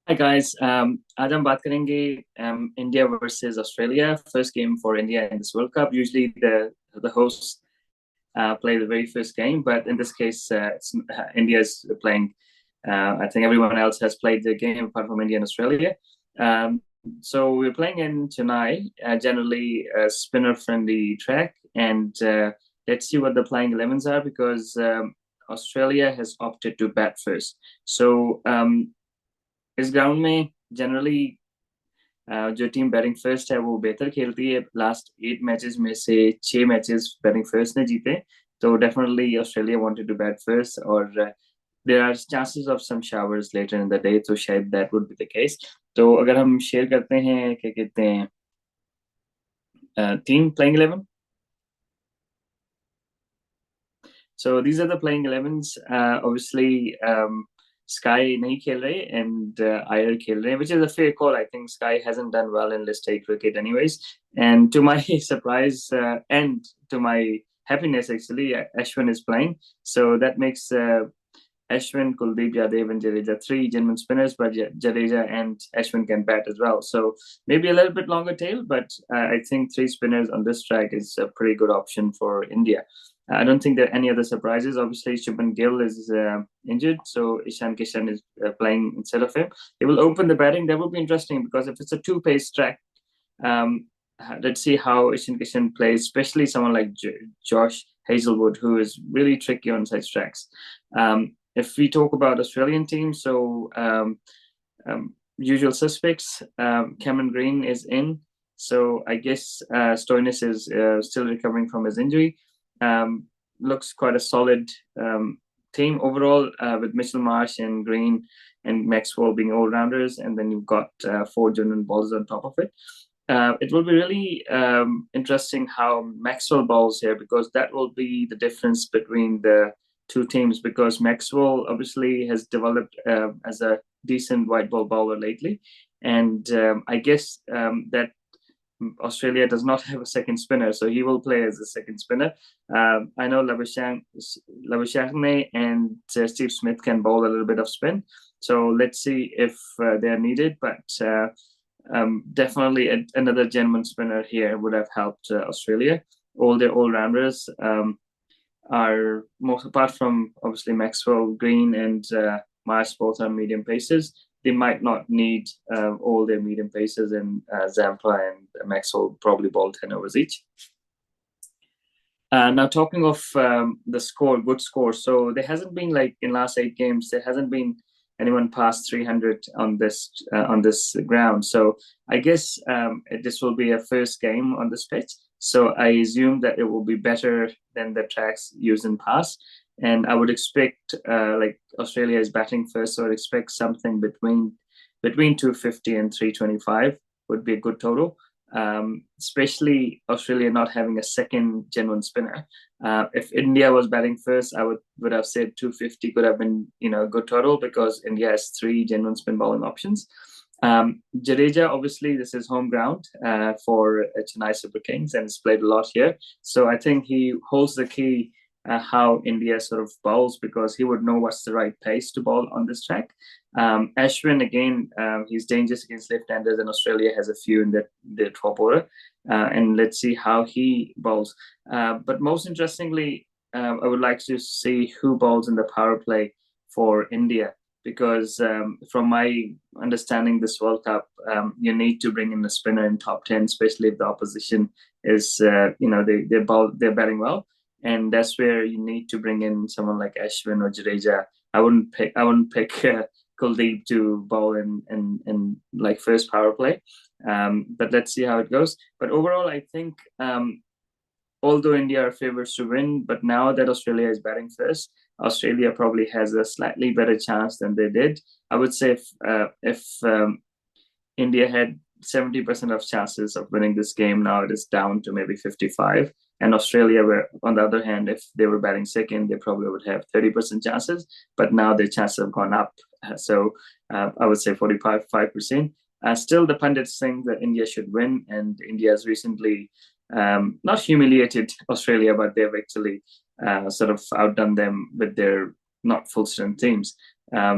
Hi guys, आज हम बात करेंगे India versus Australia, first game for India in this World Cup. Usually the hosts play the very first game, but in this case, India is playing. I think everyone else has played the game apart from India and Australia. Um, so we're playing in Chennai, generally a spinner-friendly track, and let's see what the playing 11s are because Australia has opted to bat first. So इस ground में generally जो team batting first है वो बेहतर खेलती है। Last 8 matches में से 6 मैचेस बैटिंग फर्स्ट ने जीते, तो definitely Australia wanted to bat first और there are chances of some showers later in the day, तो शायद that would be the case. तो अगर हम शेयर करते हैं क्या कहते हैं team playing 11, so these are the playing 11s. Obviously, Sky नहीं खेल रहे and Iyer खेल रहे, which is a fair call. I think Sky hasn't done well in List A cricket anyways. And to my surprise and to my happiness, actually, Ashwin is playing. So that makes Ashwin, Kuldeep Yadav, and Jadeja three genuine spinners, but Jadeja and Ashwin can bat as well. So maybe a little bit longer tail, but I think three spinners on this track is a pretty good option for India. I don't think there are any other surprises. Obviously, Shubman Gill is injured, so Ishan Kishan is playing instead of him. He will open the batting. That will be interesting because if it's a two-pace track, um, let's see how Ishan Kishan plays, especially someone like Josh Hazelwood, who is really tricky on such tracks. If we talk about Australian teams, so usual suspects, Cameron Green is in. So I guess Stoinis is still recovering from his injury. Looks quite a solid team overall, with Mitchell Marsh and Green and Maxwell being all rounders, and then you've got four genuine bowlers on top of it. It will be really interesting how Maxwell bowls here because that will be the difference between the two teams. Because Maxwell obviously has developed as a decent white ball bowler lately, and I guess that Australia does not have a second spinner, so he will play as a second spinner. I know Labuschagne and Steve Smith can bowl a little bit of spin, so let's see if they're needed. But definitely another genuine spinner here would have helped Australia. All their all rounders are most apart from obviously Maxwell, Green, and Marsh, both are medium paces. They might not need all their medium paces, and Zampa and Maxwell probably bowl 10 overs each. Now talking of the score, good score. So there hasn't been, like in last 8 games, there hasn't been anyone past 300 on this ground. So I guess this will be a first game on this pitch. So I assume that it will be better than the tracks used in past. And I would expect like Australia is batting first, so I'd expect something between 250 and 325 would be a good total. Especially Australia not having a second genuine spinner. If India was batting first, I would have said 250 could have been a good total because India has three genuine spin bowling options. Jadeja, obviously, this is home ground for Chennai Super Kings and has played a lot here. So I think he holds the key how India sort of bowls because he would know what's the right pace to bowl on this track. Ashwin, again, he's dangerous against left-handers, and Australia has a few in their top order. And let's see how he bowls. But most interestingly, I would like to see who bowls in the power play for India because from my understanding, this World Cup, you need to bring in the spinner in top 10, especially if the opposition is, they're batting well. And that's where you need to bring in someone like Ashwin or Jadeja. I wouldn't pick Kuldeep to bowl in like first power play. But let's see how it goes. But overall, I think although India are favorites to win, but now that Australia is batting first, Australia probably has a slightly better chance than they did. I would say if India had 70% of chances of winning this game, now it is down to maybe 55. And Australia were, on the other hand, if they were batting second, they probably would have 30% chances. But now their chances have gone up. So I would say 45%. Still, the pundits think that India should win, and India has recently not humiliated Australia, but they've actually sort of outdone them with their not full strength teams.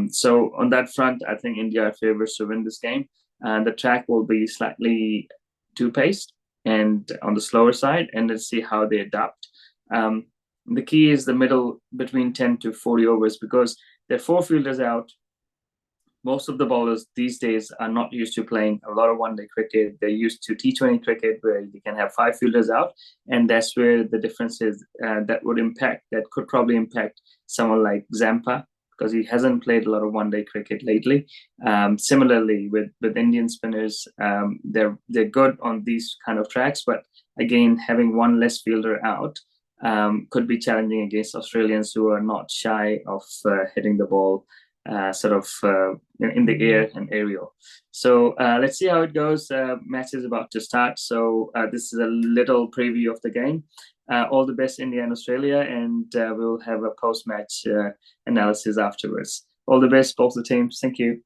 So on that front, I think India are favorites to win this game. And the track will be slightly two-paced and on the slower side, and let's see how they adapt. Um, the key is the middle between 10 to 40 overs because there are four fielders out. Most of the bowlers these days are not used to playing a lot of one-day cricket. They're used to T20 cricket where you can have five fielders out, and that's where the difference is. That could probably impact someone like Zampa because he hasn't played a lot of one-day cricket lately. Similarly, with Indian spinners, they're good on these kind of tracks, but again, having one less fielder out could be challenging against Australians who are not shy of hitting the ball sort of in the air and aerial. So let's see how it goes. Match is about to start. So this is a little preview of the game. All the best, India and Australia, and we'll have a post-match analysis afterwards. All the best, both the teams. Thank you.